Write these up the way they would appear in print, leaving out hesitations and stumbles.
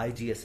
IGS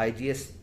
IGS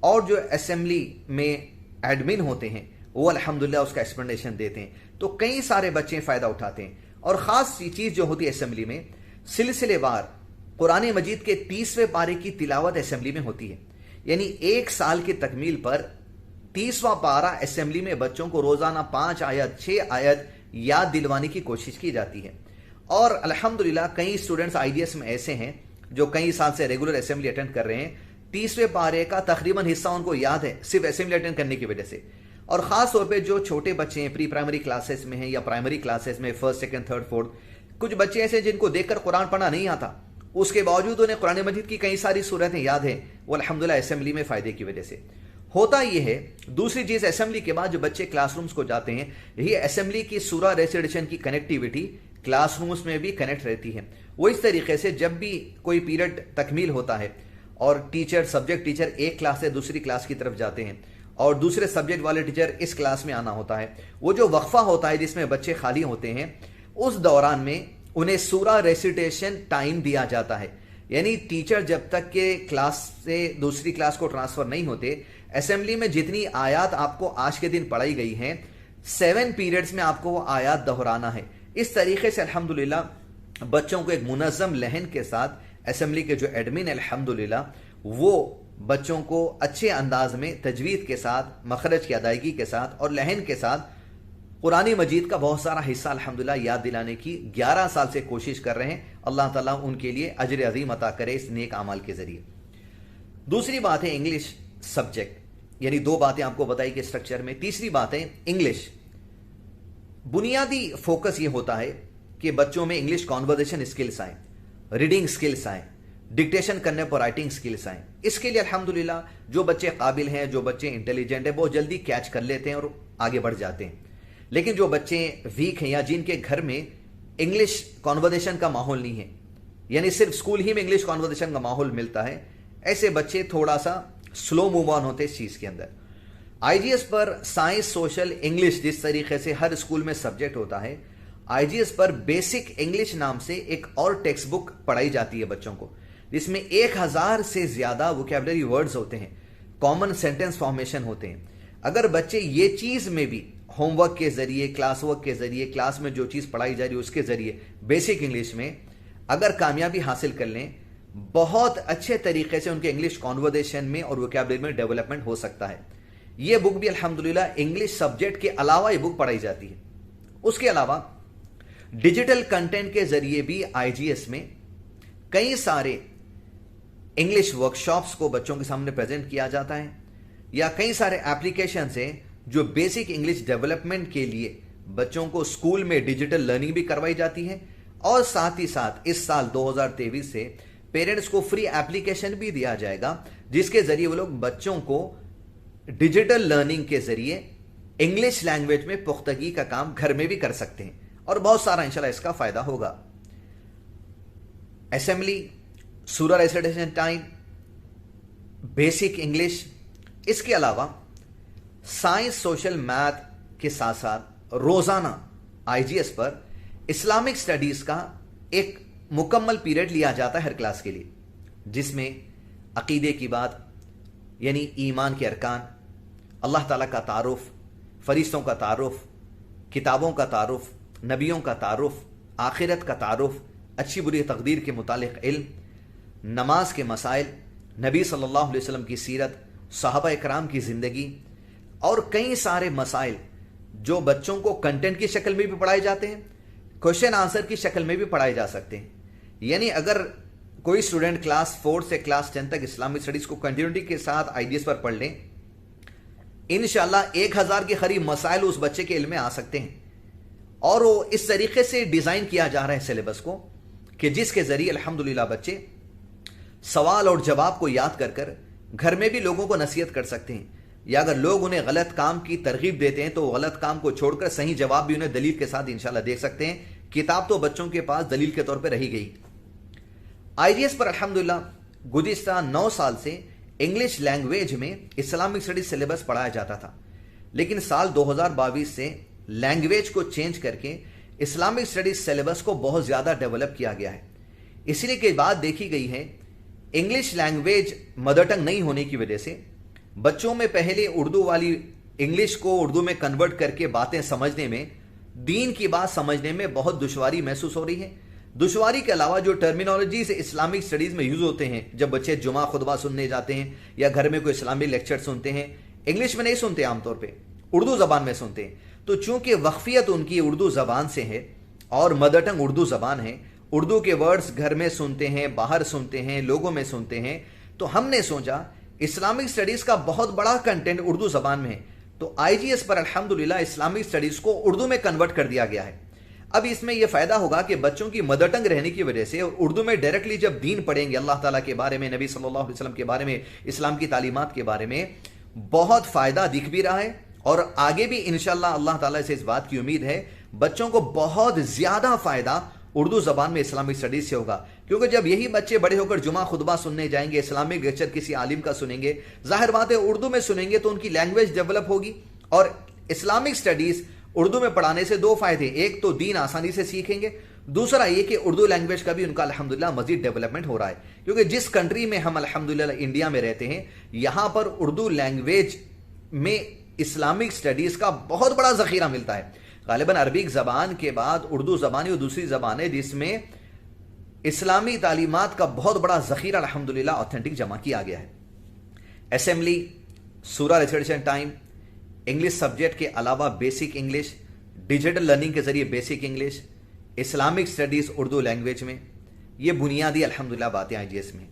اور جو assembly میں ایڈمن ہوتے ہیں وہ الحمدللہ اس کا ایکسپلینیشن دیتے ہیں، تو کئی سارے بچے فائدہ اٹھاتے ہیں۔ اور خاص چیز جو ہوتی ہے اسمبلی میں، سلسلے وار قرآن مجید کے 30ویں پارے کی تلاوت اسمبلی میں ہوتی ہے، یعنی ایک سال کی تکمیل پر 30واں پارہ اسمبلی میں بچوں کو روزانہ 5 آیت 6 آیت یاد دلوانے کی کوشش کی جاتی ہے۔ اور الحمدللہ کئی اسٹوڈنٹس آئی ڈی ایس میں ایسے ہیں جو کئی سال سے ریگولر اسمبلی اٹینڈ کر رہے ہیں، 30ویں پارے کا تقریباً حصہ ان کو یاد ہے صرف اسمبلی اٹینڈ کرنے کی وجہ سے۔ اور خاص طور پہ جو چھوٹے بچے ہیں، پری پرائمری کلاسز میں ہیں یا پرائمری کلاسز میں، فرسٹ سیکنڈ تھرڈ فورتھ، کچھ بچے ایسے جن کو دیکھ کر قرآن پڑھنا نہیں آتا، اس کے باوجود انہیں قرآن مجید کی کئی ساری صورتیں یاد ہیں، وہ الحمدللہ اسمبلی میں فائدے کی وجہ سے۔ ہوتا یہ ہے، دوسری چیز اسمبلی کے بعد جو بچے کلاس رومز کو جاتے ہیں، یہ اسمبلی کی سورہ ریسیڈیشن کی کنیکٹیوٹی کلاس رومز میں بھی کنیکٹ رہتی ہے۔ وہ اس طریقے سے جب بھی کوئی پیریڈ تکمیل ہوتا ہے اور سبجیکٹ ٹیچر ایک کلاس سے دوسری کلاس کی طرف جاتے ہیں اور دوسرے سبجیکٹ والے ٹیچر اس کلاس میں آنا ہوتا ہے، وہ جو وقفہ ہوتا ہے جس میں بچے خالی ہوتے ہیں، اس دوران میں انہیں سورہ ریسیٹیشن ٹائم دیا جاتا ہے، یعنی ٹیچر جب تک کہ کلاس سے دوسری کلاس کو ٹرانسفر نہیں ہوتے، اسمبلی میں جتنی آیات آپ کو آج کے دن پڑھائی گئی ہیں 7 پیریڈز میں آپ کو وہ آیات دہرانا ہے۔ اس طریقے سے الحمدللہ بچوں کو ایک منظم لہن کے ساتھ اسمبلی کے جو ایڈمن الحمدللہ وہ بچوں کو اچھے انداز میں تجوید کے ساتھ، مخرج کی ادائیگی کے ساتھ اور لہن کے ساتھ قرآن مجید کا بہت سارا حصہ الحمدللہ یاد دلانے کی 11 سال سے کوشش کر رہے ہیں۔ اللہ تعالیٰ ان کے لیے اجر عظیم عطا کرے اس نیک اعمال کے ذریعے۔ دوسری بات ہے انگلش سبجیکٹ، یعنی 2 باتیں آپ کو بتائی کہ اسٹرکچر میں۔ تیسری بات ہے انگلش۔ بنیادی فوکس یہ ہوتا ہے کہ بچوں میں انگلش کانورزیشن اسکلس آئیں، ریڈنگ اسکلس آئیں، ڈکٹیشن کرنے پر رائٹنگ اسکلس آئیں۔ اس کے لیے الحمدللہ جو بچے قابل ہیں، جو بچے انٹیلیجنٹ ہیں، بہت جلدی کیچ کر لیتے ہیں اور آگے بڑھ جاتے ہیں۔ لیکن جو بچے ویک ہیں یا جن کے گھر میں انگلش کانورزیشن کا ماحول نہیں ہے، یعنی صرف اسکول ہی میں انگلش کانورزیشن کا ماحول ملتا ہے، ایسے بچے تھوڑا سا سلو موو آن ہوتے اس چیز کے اندر۔ آئی جی ایس پر سائنس، سوشل، انگلش جس طریقے سے ہر اسکول میں سبجیکٹ ہوتا ہے، آئی جی ایس پر بیسک انگلش نام سے ایک اور ٹیکسٹ بک پڑھائی جاتی ہے بچوں کو، جس میں 1000 سے زیادہ ووکیبلری ورڈز ہوتے ہیں، کامن سینٹنس فارمیشن ہوتے ہیں۔ اگر بچے یہ چیز میں بھی ہوم ورک کے ذریعے، کلاس ورک کے ذریعے، کلاس میں جو چیز پڑھائی جا رہی ہے اس کے ذریعے بیسک انگلش میں اگر کامیابی حاصل کر لیں، بہت اچھے طریقے سے ان کے انگلش کانورزیشن میں اور ووکیبلری میں ڈیولپمنٹ ہو سکتا ہے۔ یہ بک بھی الحمدللہ انگلش سبجیکٹ کے علاوہ یہ بک پڑھائی جاتی ہے۔ اس کے علاوہ ڈیجیٹل کنٹینٹ کے ذریعے بھی آئی جی ایس میں کئی سارے انگلش ورکشاپس کو بچوں کے سامنے پریزنٹ کیا جاتا ہے، یا کئی سارے ایپلیکیشنز ہیں جو بیسک انگلش ڈیولپمنٹ کے لیے بچوں کو اسکول میں ڈیجیٹل لرننگ بھی کروائی جاتی ہے، اور ساتھ ہی ساتھ اس سال 2023 سے پیرنٹس کو فری ایپلیکیشن بھی دیا جائے گا، جس کے ذریعے وہ لوگ بچوں کو ڈیجیٹل لرننگ کے ذریعے انگلش لینگویج میں پختگی کا کام گھر میں بھی کر سکتے ہیں، اور بہت سارا انشاءاللہ اس کا فائدہ ہوگا۔ اسمبلی، سورہ ریسیٹیشن ٹائم، بیسک انگلش، اس کے علاوہ سائنس، سوشل، میتھ کے ساتھ ساتھ روزانہ آئی جی ایس پر اسلامک سٹڈیز کا ایک مکمل پیریڈ لیا جاتا ہے ہر کلاس کے لیے، جس میں عقیدے کی بات، یعنی ایمان کے ارکان، اللہ تعالیٰ کا تعارف، فرشتوں کا تعارف، کتابوں کا تعارف، نبیوں کا تعارف، آخرت کا تعارف، اچھی بری تقدیر کے متعلق علم، نماز کے مسائل، نبی صلی اللہ علیہ وسلم کی سیرت، صحابہ اکرام کی زندگی، اور کئی سارے مسائل جو بچوں کو کنٹینٹ کی شکل میں بھی پڑھائے جاتے ہیں، کوشچن آنسر کی شکل میں بھی پڑھائے جا سکتے ہیں۔ یعنی اگر کوئی اسٹوڈنٹ کلاس 4 سے کلاس 10 تک اسلامک اسٹڈیز کو کنٹینیوٹی کے ساتھ آئی ڈی ایس پر پڑھ لیں، انشاءاللہ 1000 کے قریب مسائل اس بچے کے علم میں آ سکتے ہیں، اور وہ اس طریقے سے ڈیزائن کیا جا رہا ہے سلیبس کو کہ جس کے ذریعے الحمدللہ بچے سوال اور جواب کو یاد کر کر گھر میں بھی لوگوں کو نصیحت کر سکتے ہیں، یا اگر لوگ انہیں غلط کام کی ترغیب دیتے ہیں تو وہ غلط کام کو چھوڑ کر صحیح جواب بھی انہیں دلیل کے ساتھ انشاءاللہ دیکھ سکتے ہیں۔ کتاب تو بچوں کے پاس دلیل کے طور پہ رہی گئی۔ آئی جی ایس پر الحمدللہ گزشتہ 9 سال سے انگلش لینگویج میں اسلامک اسٹڈیز سلیبس پڑھایا جاتا تھا، لیکن سال 2022 سے لینگویج کو چینج کر کے اسلامک اسٹڈیز سلیبس کو بہت زیادہ ڈیولپ کیا گیا ہے۔ اس لیے کہ بات دیکھی گئی ہے انگلش لینگویج مدر ٹنگ نہیں ہونے کی وجہ سے بچوں میں پہلے اردو والی انگلش کو اردو میں کنورٹ کر کے باتیں سمجھنے میں، دین کی بات سمجھنے میں بہت دشواری محسوس ہو رہی ہے۔ دشواری کے علاوہ جو ٹرمینالوجیز اسلامک سٹڈیز میں یوز ہوتے ہیں، جب بچے جمعہ خطبہ سننے جاتے ہیں یا گھر میں کوئی اسلامی لیکچر سنتے ہیں، انگلش میں نہیں سنتے، عام طور پہ اردو زبان میں سنتے ہیں۔ تو چونکہ وقفیت ان کی اردو زبان سے ہے اور مدر ٹنگ اردو زبان ہے، اردو کے ورڈز گھر میں سنتے ہیں، باہر سنتے ہیں، لوگوں میں سنتے ہیں، تو ہم نے سوچا اسلامک سٹڈیز کا بہت بڑا کنٹینٹ اردو زبان میں ہے، تو آئی جی ایس پر الحمدللہ اسلامک سٹڈیز کو اردو میں کنورٹ کر دیا گیا ہے۔ اب اس میں یہ فائدہ ہوگا کہ بچوں کی مدر ٹنگ رہنے کی وجہ سے اور اردو میں ڈائریکٹلی جب دین پڑھیں گے، اللہ تعالیٰ کے بارے میں، نبی صلی اللہ علیہ وسلم کے بارے میں، اسلام کی تعلیمات کے بارے میں، بہت فائدہ دکھ بھی رہا ہے، اور آگے بھی انشاءاللہ اللہ تعالیٰ سے اس بات کی امید ہے بچوں کو بہت زیادہ فائدہ اردو زبان میں اسلامک سٹڈیز سے ہوگا، کیونکہ جب یہی بچے بڑے ہو کر جمعہ خطبہ سننے جائیں گے، اسلامک لیکچر کسی عالم کا سنیں گے، ظاہر بات ہے اردو میں سنیں گے تو ان کی لینگویج ڈیولپ ہوگی، اور اسلامک سٹڈیز اردو میں پڑھانے سے دو فائدے، ایک تو دین آسانی سے سیکھیں گے، دوسرا یہ کہ اردو لینگویج کا بھی ان کا الحمدللہ مزید ڈیولپمنٹ ہو رہا ہے، کیونکہ جس کنٹری میں ہم الحمدللہ انڈیا میں رہتے ہیں، یہاں پر اردو لینگویج میں اسلامک سٹڈیز کا بہت بڑا ذخیرہ ملتا ہے۔ غالباً عربک زبان کے بعد اردو زبان اور دوسری زبان ہے جس میں اسلامی تعلیمات کا بہت بڑا ذخیرہ الحمدللہ اوتھینٹک جمع کیا گیا ہے۔ اسمبلی، سورہ ریسیٹیشن ٹائم، انگلش سبجیکٹ کے علاوہ بیسک انگلش، ڈیجیٹل لرننگ کے ذریعے basic English, Islamic studies Urdu language میں، یہ بنیادی الحمدللہ باتیں آئی جی ایس میں۔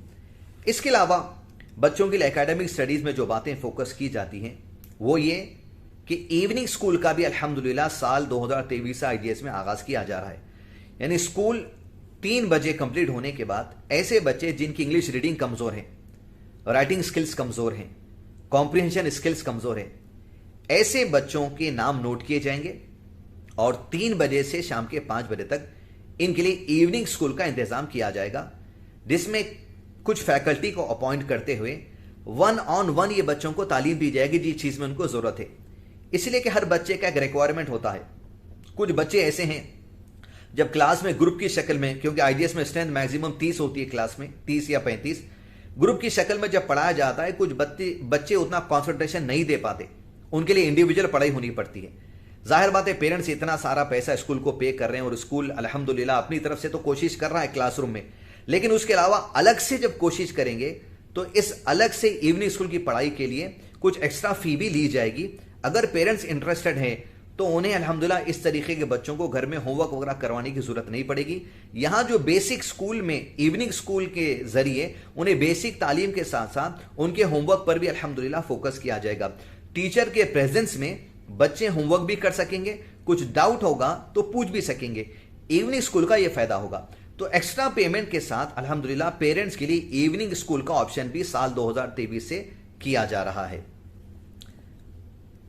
اس کے علاوہ بچوں کے لیے اکیڈمک سٹڈیز میں جو باتیں فوکس کی جاتی ہیں وہ یہ کہ ایوننگ سکول کا بھی الحمدللہ سال 2023 سے آئی جی ایس میں آغاز کیا جا رہا ہے، یعنی سکول 3 بجے کمپلیٹ ہونے کے بعد ایسے بچے جن کی انگلش ریڈنگ کمزور ہیں، رائٹنگ سکلز کمزور ہیں، کمپریہنشن سکلز کمزور ہیں، ایسے بچوں کے نام نوٹ کیے جائیں گے اور 3 بجے سے شام کے 5 بجے تک ان کے لیے ایوننگ سکول کا انتظام کیا جائے گا، جس میں کچھ فیکلٹی کو اپوائنٹ کرتے ہوئے 1-on-1 یہ بچوں کو تعلیم دی جائے گی جس چیز میں ان کو ضرورت ہے، اس لیے کہ ہر بچے کا ایک ریکوائرمنٹ ہوتا ہے۔ کچھ بچے ایسے ہیں جب کلاس میں گروپ کی شکل میں، کیونکہ آئی جی ایس میں اسٹرینتھ میکسیمم 30 ہوتی ہے، کلاس میں 30 یا 35، گروپ کی شکل میں جب پڑھایا جاتا ہے کچھ بچے اتنا کانسنٹریشن نہیں دے پاتے، ان کے لیے انڈیویجول پڑھائی ہونی پڑتی ہے۔ ظاہر بات ہے پیرنٹس اتنا سارا پیسہ اسکول کو پے کر رہے ہیں اور اسکول الحمدللہ اپنی طرف سے تو کوشش کر رہا ہے کلاس روم میں، لیکن اس کے علاوہ الگ سے جب کوشش کریں گے تو اس الگ سے ایوننگ اسکول کی پڑھائی کے لیے کچھ ایکسٹرا فی بھی لی جائے گی۔ اگر پیرنٹس انٹرسٹڈ ہیں تو انہیں الحمدللہ اس طریقے کے بچوں کو گھر میں ہوم ورک وغیرہ کروانے کی ضرورت نہیں پڑے گی۔ یہاں جو بیسک اسکول میں ایوننگ اسکول کے ذریعے انہیں بیسک تعلیم کے ساتھ ساتھ ان کے ہوم ورک پر بھی الحمدللہ فوکس کیا جائے گا۔ ٹیچر کے پریزنس میں بچے ہوم ورک بھی کر سکیں گے، کچھ ڈاؤٹ ہوگا تو پوچھ بھی سکیں گے، ایوننگ اسکول کا یہ فائدہ ہوگا۔ تو ایکسٹرا پیمنٹ کے ساتھ الحمدللہ پیرنٹس کے لیے ایوننگ اسکول کا آپشن بھی سال 2023 سے کیا جا رہا ہے۔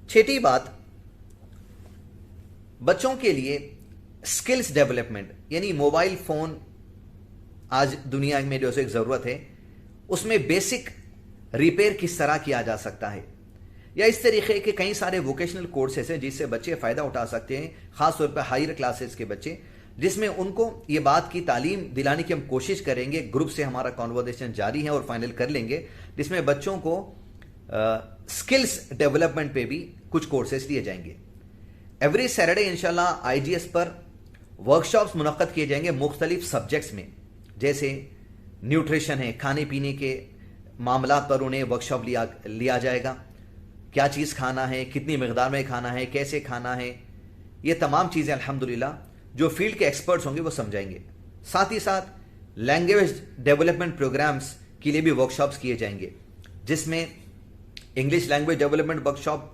چھٹی بات، بچوں کے لیے سکلز ڈیولپمنٹ، یعنی موبائل فون آج دنیا میں جو ایک ضرورت ہے، اس میں بیسک ریپیئر کس طرح کیا جا سکتا ہے، یا اس طریقے کے کئی سارے ووکیشنل کورسز ہیں جس سے بچے فائدہ اٹھا سکتے ہیں، خاص طور پہ ہائر کلاسز کے بچے، جس میں ان کو یہ بات کی تعلیم دلانے کی ہم کوشش کریں گے۔ گروپ سے ہمارا کنورسیشن جاری ہے اور فائنل کر لیں گے، جس میں بچوں کو سکلز ڈیولپمنٹ پہ بھی کچھ کورسز دیے جائیں گے۔ ایوری سیٹرڈے انشاءاللہ آئی جی ایس پر ورکشاپس منعقد کیے جائیں گے مختلف سبجیکٹس میں، جیسے نیوٹریشن ہے، کھانے پینے کے معاملات پر انہیں ورکشاپ لیا جائے گا، کیا چیز کھانا ہے، کتنی مقدار میں کھانا ہے، کیسے کھانا ہے، یہ تمام چیزیں الحمدللہ جو فیلڈ کے ایکسپرٹس ہوں گے وہ سمجھائیں گے۔ ساتھ ہی ساتھ لینگویج ڈیولپمنٹ پروگرامز کے لیے بھی ورکشاپس کیے جائیں گے، جس میں انگلش لینگویج ڈیولپمنٹ ورکشاپ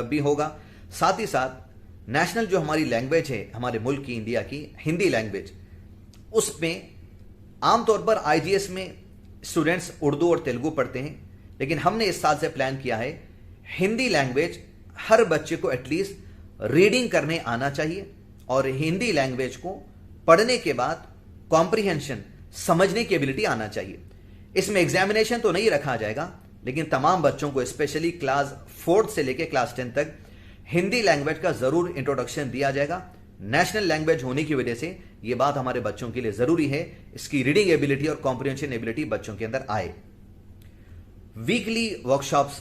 بھی ہوگا، ساتھ ہی ساتھ نیشنل جو ہماری لینگویج ہے ہمارے ملک کی، انڈیا کی ہندی لینگویج، اس میں عام طور پر آئی جی ایس میں اسٹوڈنٹس اردو اور تیلگو پڑھتے ہیں، لیکن ہم نے اس سال سے پلان کیا ہے ہندی لینگویج ہر بچے کو ایٹ لیسٹ ریڈنگ کرنے آنا چاہیے، اور ہندی لینگویج کو پڑھنے کے بعد کمپریہنشن سمجھنے کی ایبلٹی آنا چاہیے۔ اس میں ایگزامینیشن تو نہیں رکھا جائے گا، لیکن تمام بچوں کو اسپیشلی کلاس 4 سے لے کے کلاس 10 تک ہندی لینگویج کا ضرور انٹروڈکشن دیا جائے گا۔ نیشنل لینگویج ہونے کی وجہ سے یہ بات ہمارے بچوں کے لیے ضروری ہے، اس کی ریڈنگ ایبلٹی اور کمپریہنشن ایبلٹی بچوں کے اندر آئے۔ ویکلی ورکشاپس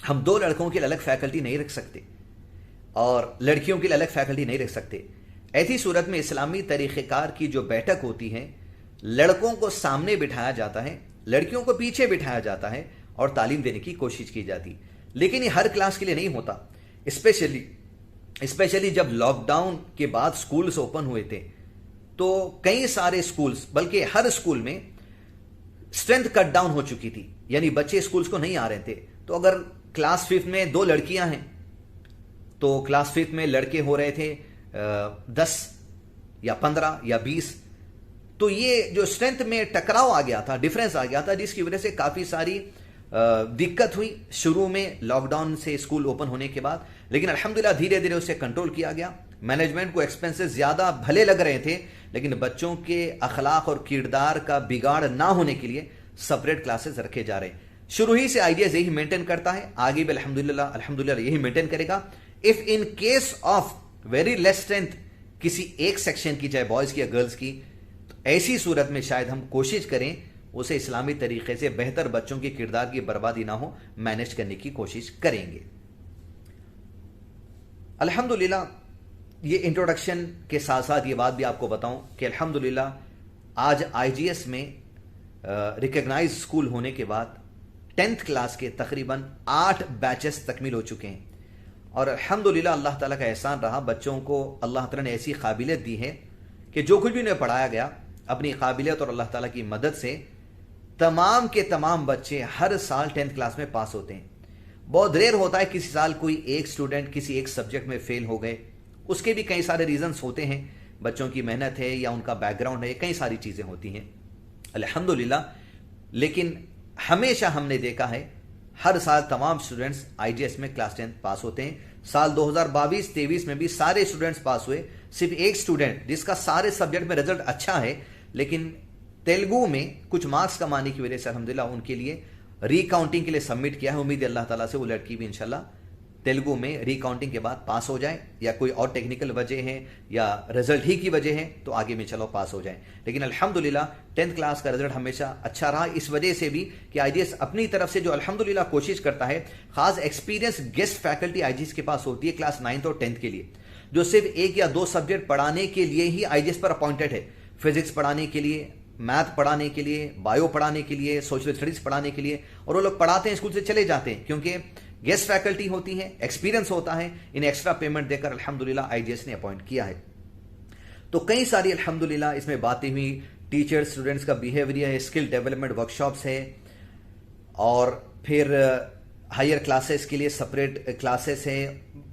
ہم دو لڑکوں کے لیے الگ فیکلٹی نہیں رکھ سکتے اور لڑکیوں کے لیے الگ فیکلٹی نہیں رکھ سکتے. ایسی صورت میں اسلامی طریقہ کار کی جو بیٹھک ہوتی ہے، لڑکوں کو سامنے بٹھایا جاتا ہے، لڑکیوں کو پیچھے بٹھایا جاتا ہے اور تعلیم دینے کی کوشش کی جاتی. لیکن یہ ہر کلاس کے لیے نہیں ہوتا. اسپیشلی جب لاک ڈاؤن کے بعد سکولز اوپن ہوئے تھے تو کئی سارے سکولز، بلکہ ہر سکول میں اسٹرینتھ کٹ ڈاؤن ہو چکی تھی، یعنی بچے سکولز کو نہیں آ رہے تھے. تو اگر کلاس 5 میں 2 لڑکیاں ہیں تو کلاس 5 میں لڑکے ہو رہے تھے 10 یا 15 یا 20. تو یہ جو اسٹرینتھ میں ٹکراؤ آ گیا تھا، ڈفرینس آ گیا تھا، جس کی وجہ سے کافی ساری دقت ہوئی شروع میں لاک ڈاؤن سے اسکول اوپن ہونے کے بعد. لیکن الحمدللہ دھیرے دھیرے اسے کنٹرول کیا گیا. مینجمنٹ کو ایکسپنسز زیادہ بھلے لگ رہے تھے، لیکن بچوں کے اخلاق اور کردار کا بگاڑ نہ ہونے کے لیے سپریٹ کلاسز رکھے جا رہے ہیں. شروع ہی سے آئیڈیاز یہی مینٹین کرتا ہے، آگے بھی الحمدللہ یہی مینٹین کرے گا. If in case of very less strength کسی ایک سیکشن کی، چاہے بوائز کی یا گرلز کی، تو ایسی صورت میں شاید ہم کوشش کریں اسے اسلامی طریقے سے بہتر بچوں کے کردار کی بربادی نہ ہو مینیج کرنے کی کوشش کریں گے. الحمدللہ یہ انٹروڈکشن کے ساتھ ساتھ یہ بات بھی آپ کو بتاؤں کہ الحمدللہ آج آئی جی ایس میں ریکگنائز اسکول ہونے کے بعد 10th کلاس کے تقریباً 8 بیچز تکمیل ہو چکے ہیں. اور الحمدللہ اللہ تعالیٰ کا احسان رہا، بچوں کو اللہ تعالیٰ نے ایسی قابلیت دی ہے کہ جو کچھ بھی انہیں پڑھایا گیا اپنی قابلیت اور اللہ تعالیٰ کی مدد سے تمام کے تمام بچے ہر سال 10th کلاس میں پاس ہوتے ہیں. بہت ریئر ہوتا ہے کسی سال کوئی ایک اسٹوڈنٹ کسی ایک سبجیکٹ میں فیل ہو گئے. اس کے بھی کئی سارے ریزنز ہوتے ہیں، بچوں کی محنت ہے یا ان کا بیک گراؤنڈ ہے، کئی ساری چیزیں ہوتی ہیں الحمدللہ. لیکن ہمیشہ ہم نے دیکھا ہے ہر سال تمام اسٹوڈنٹس آئی جی ایس میں کلاس 10 پاس ہوتے ہیں. سال 2022-23 میں بھی سارے اسٹوڈنٹس پاس ہوئے. صرف ایک اسٹوڈنٹ جس کا سارے سبجیکٹ میں رزلٹ اچھا ہے لیکن تیلگو میں کچھ مارکس کمانے کی وجہ سے الحمدللہ ان کے لیے ری کاؤنٹنگ کے لیے سبمٹ کیا ہے. امید ہے اللہ تعالیٰ سے وہ لڑکی بھی انشاءاللہ تیلگو میں ری کاؤنٹنگ کے بعد پاس ہو جائے، یا کوئی اور ٹیکنیکل وجہ ہے یا رزلٹ ہی کی وجہ ہے تو آگے میں چلو پاس ہو جائیں. لیکن الحمدللہ 10th کلاس کا رزلٹ ہمیشہ اچھا رہا، اس وجہ سے بھی کہ آئی جی ایس اپنی طرف سے جو الحمدللہ کوشش کرتا ہے. خاص experience guest faculty I G S کے پاس ہوتی ہے کلاس 9th اور 10th کے لیے، جو صرف 1 یا 2 سبجیکٹ پڑھانے کے لیے ہی آئی جی ایس پر اپوائنٹڈ ہے. فزکس پڑھانے کے لیے، میتھ پڑھانے کے لیے، بایو پڑھانے کے لیے، سوشل اسٹڈیز پڑھانے کے لیے، اور وہ لوگ پڑھاتے ہیں اسکول سے چلے جاتے ہیں کیونکہ گیسٹ فیکلٹی ہوتی ہے، ایکسپیرینس ہوتا ہے. انہیں ایکسٹرا پیمنٹ دے کر الحمدللہ آئی جی ایس نے اپوائنٹ کیا ہے. تو کئی ساری الحمدللہ اس میں باتیں ہوئی، ٹیچر اسٹوڈنٹس کا بیہیویئر ہے، اسکل ڈیولپمنٹ ورک شاپس ہے، اور پھر ہائر کلاسز کے لیے سپریٹ کلاسز ہیں.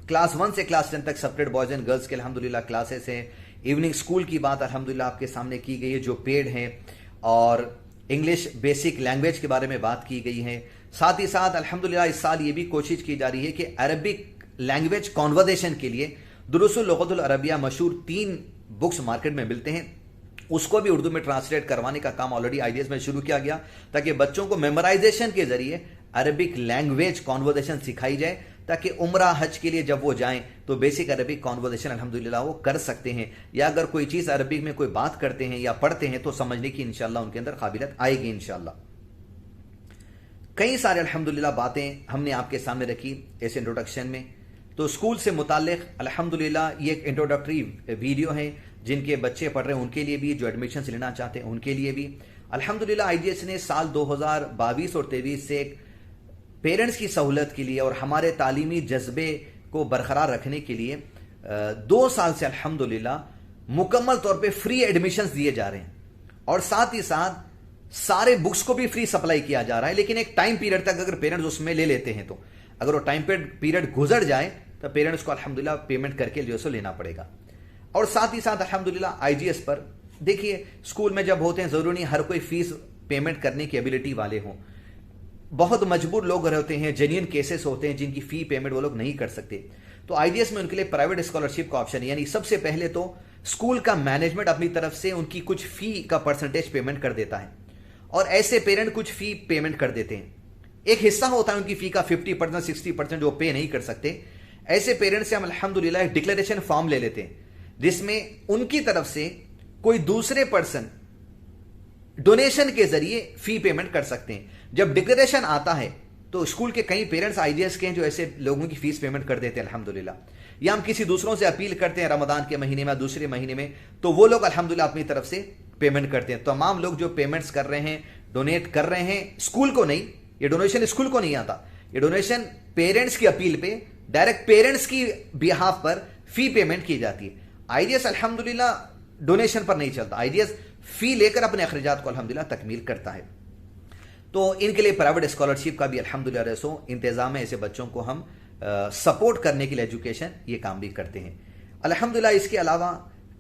کلاس 1 سے کلاس 10 تک سپریٹ بوائز اینڈ گرلز کے الحمدللہ کلاسز ہیں. ایوننگ اسکول کی بات الحمدللہ آپ کے سامنے کی گئی ہے جو پیڈ ہیں، اور انگلش بیسک لینگویج کے بارے میں بات کی گئی ہے. ساتھ ہی ساتھ الحمدللہ اس سال یہ بھی کوشش کی جا رہی ہے کہ عربک لینگویج کانورزیشن کے لیے دروس اللغۃ العربیہ مشہور 3 بکس مارکیٹ میں ملتے ہیں، اس کو بھی اردو میں ٹرانسلیٹ کروانے کا کام آلریڈی آئی ڈی ایس میں شروع کیا گیا تاکہ بچوں کو میمورائزیشن کے ذریعے عربک لینگویج کانورزیشن سکھائی جائے، تاکہ عمرہ حج کے لیے جب وہ جائیں تو بیسک عربک کانورزیشن الحمدللہ وہ کر سکتے ہیں، یا اگر کوئی چیز عربک میں کوئی بات کرتے ہیں یا پڑھتے ہیں تو سمجھنے کی انشاءاللہ ان کے اندر قابلیت آئے گی انشاءاللہ. کئی سارے الحمدللہ باتیں ہم نے آپ کے سامنے رکھی اس انٹروڈکشن میں. تو اسکول سے متعلق الحمدللہ یہ ایک انٹروڈکٹری ویڈیو ہے، جن کے بچے پڑھ رہے ہیں ان کے لیے بھی، جو ایڈمیشنز لینا چاہتے ہیں ان کے لیے بھی. الحمدللہ آئی جی ایس نے سال 2022 اور 23 سے پیرنٹس کی سہولت کے لیے اور ہمارے تعلیمی جذبے کو برقرار رکھنے کے لیے 2 سال سے الحمدللہ مکمل طور پہ فری ایڈمیشنز دیے جا رہے ہیں، اور ساتھ ہی ساتھ سارے بکس کو بھی فری سپلائی کیا جا رہا ہے. لیکن ایک ٹائم پیریڈ تک اگر پیرنٹس اس میں لے لیتے ہیں تو اگر وہ ٹائم پیریڈ گزر جائے تو پیرنٹس کو الحمدللہ پیمنٹ کر کے جو سو لینا پڑے گا. اور ساتھ ہی ساتھ الحمدللہ آئی جی ایس پر دیکھیے اسکول میں جب ہوتے ہیں ضروری نہیں ہر کوئی فیس پیمنٹ کرنے کی ایبلٹی والے ہوں. بہت مجبور لوگ رہتے ہیں، جینین کیسز ہوتے ہیں جن کی فی ایمنٹ وہ لوگ نہیں کر سکتے. تو آئی ڈی ایس میں ان کے لیے پرائیویٹ اسکالرشپ کا آپشن ہے، یعنی سب سے پہلے تو اسکول کا مینجمنٹ اپنی طرف سے ان کی کچھ فی کا پرسنٹیج پیمنٹ کر دیتا ہے، اور ایسے پیرنٹ کچھ فی پیمنٹ کر دیتے ہیں. ایک حصہ ہوتا ہے ان کی فی کا 50% 60% جو پے نہیں کر سکتے. ایسے پیرنٹ سے ہم الحمدللہ ایک ڈکلیریشن فارم لے لیتے ہیں جس میں ان کی طرف سے کوئی دوسرے پرسن ڈونیشن کے ذریعے فی پیمنٹ کر سکتے ہیں. جب ڈکلیریشن آتا ہے تو اسکول کے کئی پیرنٹس IGS کے ہیں جو ایسے لوگوں کی فیس پیمنٹ کر دیتے ہیں الحمدللہ. یا ہم کسی دوسروں سے اپیل کرتے ہیں رمضان کے مہینے میں دوسرے مہینے میں, تو وہ لوگ الحمدللہ اپنی طرف سے پیمنٹ کرتے ہیں. تمام لوگ جو پیمنٹس کر رہے ہیں, ڈونیٹ کر رہے ہیں, اسکول کو نہیں, یہ ڈونیشن اسکول کو نہیں آتا, یہ ڈونیشن پیرنٹس کی اپیل پہ ڈائریکٹ پیرنٹس کی بیہاف پر فی پیمنٹ کی جاتی ہے. IGS الحمدللہ ڈونیشن پر نہیں چلتا, IGS فی لے کر اپنے اخراجات کو الحمدللہ تکمیل کرتا ہے. تو ان کے لیے پرائیویٹ اسکالرشپ کا بھی الحمدللہ رسو انتظام ہے. ایسے بچوں کو ہم سپورٹ کرنے کے لیے ایجوکیشن یہ کام بھی کرتے ہیں الحمدللہ. اس کے علاوہ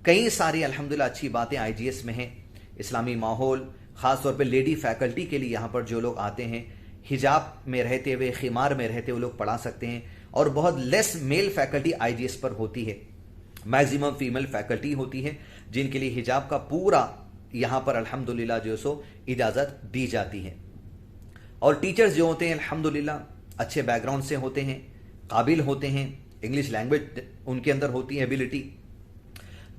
کئی ساری الحمدللہ اچھی باتیں IGS میں ہیں. اسلامی ماحول, خاص طور پہ لیڈی فیکلٹی کے لیے یہاں پر جو لوگ آتے ہیں حجاب میں رہتے ہوئے, خمار میں رہتے ہوئے لوگ پڑھا سکتے ہیں. اور بہت لیس میل فیکلٹی IGS پر ہوتی ہے, میکزیمم فیمیل فیکلٹی ہوتی ہے جن کے لیے حجاب کا پورا یہاں پر الحمدللہ جو سو اجازت دی جاتی ہے. اور ٹیچرز جو ہوتے ہیں الحمدللہ اچھے بیک گراؤنڈ سے ہوتے ہیں, قابل ہوتے ہیں, انگلش لینگویج ان کے اندر ہوتی ہے, ایبلٹی,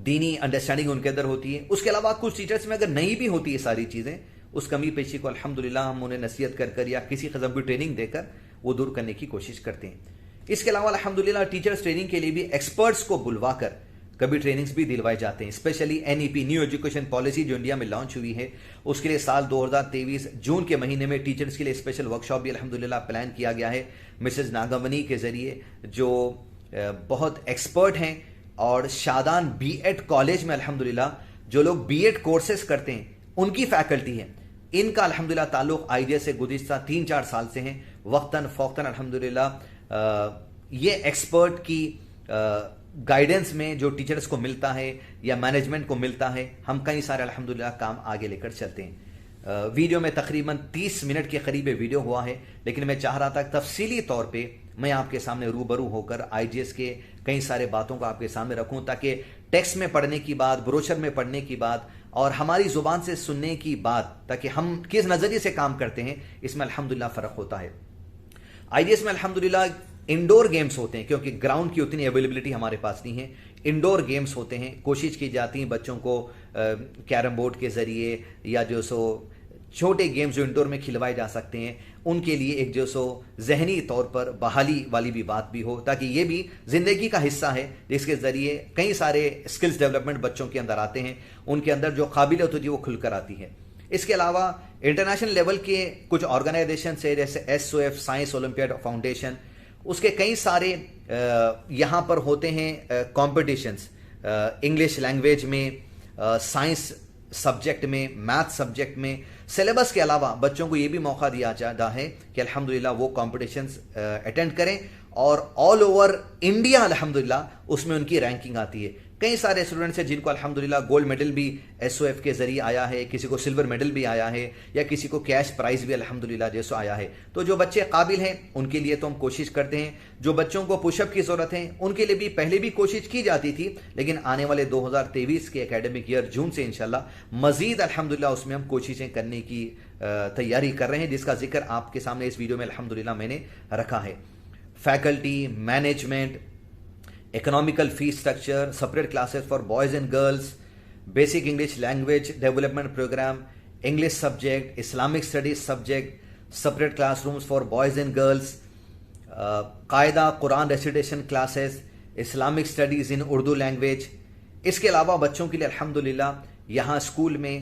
دینی انڈرسٹینڈنگ ان کے اندر ہوتی ہے. اس کے علاوہ کچھ ٹیچرز میں اگر نہیں بھی ہوتی یہ ساری چیزیں, اس کمی پیشی کو الحمدللہ ہم انہیں نصیحت کر کر یا کسی قسم کی ٹریننگ دے کر وہ دور کرنے کی کوشش کرتے ہیں. اس کے علاوہ الحمدللہ ٹیچرز ٹریننگ کے لیے بھی ایکسپرٹس کو بلوا کر کبھی ٹریننگز بھی دلوائے جاتے ہیں. Specially NEP new education policy جو انڈیا میں لانچ ہوئی ہے, اس کے لیے سال 2023 جون کے مہینے میں ٹیچرز کے لیے اسپیشل ورکشاپ بھی الحمدللہ پلان کیا گیا ہے مسز ناگمنی کے ذریعے, جو بہت ایکسپرٹ ہیں. اور شادان BEd کالج میں الحمدللہ جو لوگ BEd کورسز کرتے ہیں ان کی فیکلٹی ہے, ان کا الحمدللہ تعلق IGS سے گزشتہ 3-4 سال سے ہیں. وقتاً فوقتاً الحمدللہ یہ ایکسپرٹ کی گائیڈنس میں جو ٹیچرز کو ملتا ہے یا مینجمنٹ کو ملتا ہے, ہم کئی سارے الحمدللہ کام آگے لے کر چلتے ہیں. ویڈیو میں تقریباً 30 منٹ کے قریب ویڈیو ہوا ہے, لیکن میں چاہ رہا تھا تفصیلی طور پہ میں آپ کے سامنے روبرو ہو کر IGS کے کئی سارے باتوں کو آپ کے سامنے رکھوں, تاکہ ٹیکسٹ میں پڑھنے کی بات, بروشر میں پڑھنے کی بات اور ہماری زبان سے سننے کی بات, تاکہ ہم کس نظریے سے کام کرتے ہیں اس میں الحمدللہ فرق ہوتا ہے. IGS میں الحمدللہ انڈور گیمز ہوتے ہیں, کیونکہ گراؤنڈ کی اتنی اویلیبلٹی ہمارے پاس نہیں ہے. انڈور گیمز ہوتے ہیں, کوشش کی جاتی ہے بچوں کو کیرم بورڈ کے ذریعے یا جو سو چھوٹے گیمز جو انڈور میں کھلوائے جا سکتے ہیں ان کے لیے ایک جو سو ذہنی طور پر بحالی والی بھی بات بھی ہو, تاکہ یہ بھی زندگی کا حصہ ہے جس کے ذریعے کئی سارے اسکلز ڈیولپمنٹ بچوں کے اندر آتے ہیں, ان کے اندر جو قابلیت ہوتی ہے وہ کھل کر آتی ہے. اس کے علاوہ انٹرنیشنل لیول کے کچھ آرگنائزیشن سے جیسے SOF سائنس اولمپیاڈ فاؤنڈیشن, اس کے کئی سارے یہاں پر ہوتے ہیں کمپٹیشنز, انگلش لینگویج میں, سائنس سبجیکٹ میں, میتھ سبجیکٹ میں. سلیبس کے علاوہ بچوں کو یہ بھی موقع دیا جاتا ہے کہ الحمدللہ وہ کمپٹیشنز اٹینڈ کریں, اور آل اوور انڈیا الحمدللہ اس میں ان کی رینکنگ آتی ہے. کئی سارے اسٹوڈنٹس ہیں جن کو الحمدللہ گولڈ میڈل بھی SOF کے ذریعے آیا ہے, کسی کو سلور میڈل بھی آیا ہے, یا کسی کو کیش پرائز بھی الحمدللہ جیسو آیا ہے. تو جو بچے قابل ہیں ان کے لیے تو ہم کوشش کرتے ہیں. جو بچوں کو پش اپ کی ضرورت ہے ان کے لیے بھی پہلے بھی کوشش کی جاتی تھی, لیکن آنے والے 2023 کے اکیڈمک ایئر جون سے انشاءاللہ مزید الحمدللہ اس میں ہم کوششیں کرنے کی تیاری کر رہے ہیں, جس کا ذکر آپ کے سامنے اس ویڈیو میں الحمدللہ میں نے رکھا ہے. Faculty, management, economical fee structure, separate classes for boys and girls, basic English language development program, English subject, Islamic studies subject, separate classrooms for boys and girls, قاعدہ قرآن recitation classes, Islamic studies in Urdu language. اس کے علاوہ بچوں کے لیے الحمدللہ یہاں اسکول میں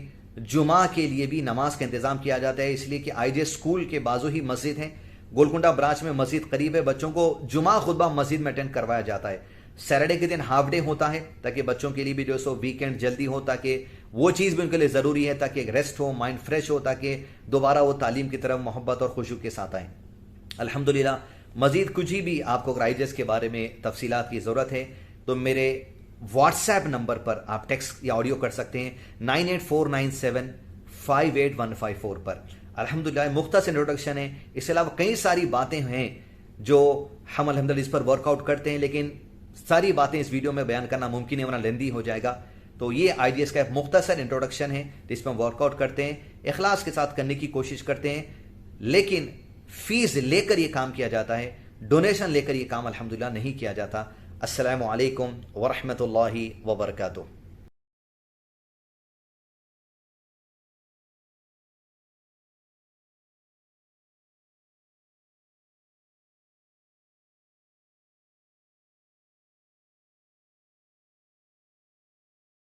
جمعہ کے لیے بھی نماز کا انتظام کیا جاتا ہے, اس لیے کہ IGS اسکول کے بازو ہی مسجد ہیں, گولکنڈا برانچ میں مسجد قریب ہے. بچوں کو جمعہ خطبہ مسجد میں اٹینڈ کروایا جاتا ہے. سیٹرڈے کے دن ہاف ڈے ہوتا ہے تاکہ بچوں کے لیے بھی جو سو ویکینڈ جلدی ہو, تاکہ وہ چیز بھی ان کے لیے ضروری ہے, تاکہ ایک ریسٹ ہو, مائنڈ فریش ہو, تاکہ دوبارہ وہ تعلیم کی طرف محبت اور خشوع کے ساتھ آئیں. الحمدللہ مزید کچھ بھی آپ کو IGS کے بارے میں تفصیلات کی ضرورت ہے تو میرے واٹس ایپ نمبر پر آپ ٹیکسٹ یا آڈیو کر سکتے ہیں 9849758154 پر. الحمدللہ مختصر انٹروڈکشن ہے. اس کے علاوہ کئی ساری باتیں ہیں جو ہم الحمدللہ اس پر ورک آؤٹ کرتے ہیں, لیکن ساری باتیں اس ویڈیو میں بیان کرنا ممکن ہے ورنہ لیندی ہو جائے گا. تو یہ IGS کا ایک مختصر انٹروڈکشن ہے جس میں ہم ورک آؤٹ کرتے ہیں, اخلاص کے ساتھ کرنے کی کوشش کرتے ہیں, لیکن فیس لے کر یہ کام کیا جاتا ہے, ڈونیشن لے کر یہ کام الحمدللہ نہیں کیا جاتا. السلام علیکم ورحمۃ اللہ وبرکاتہ.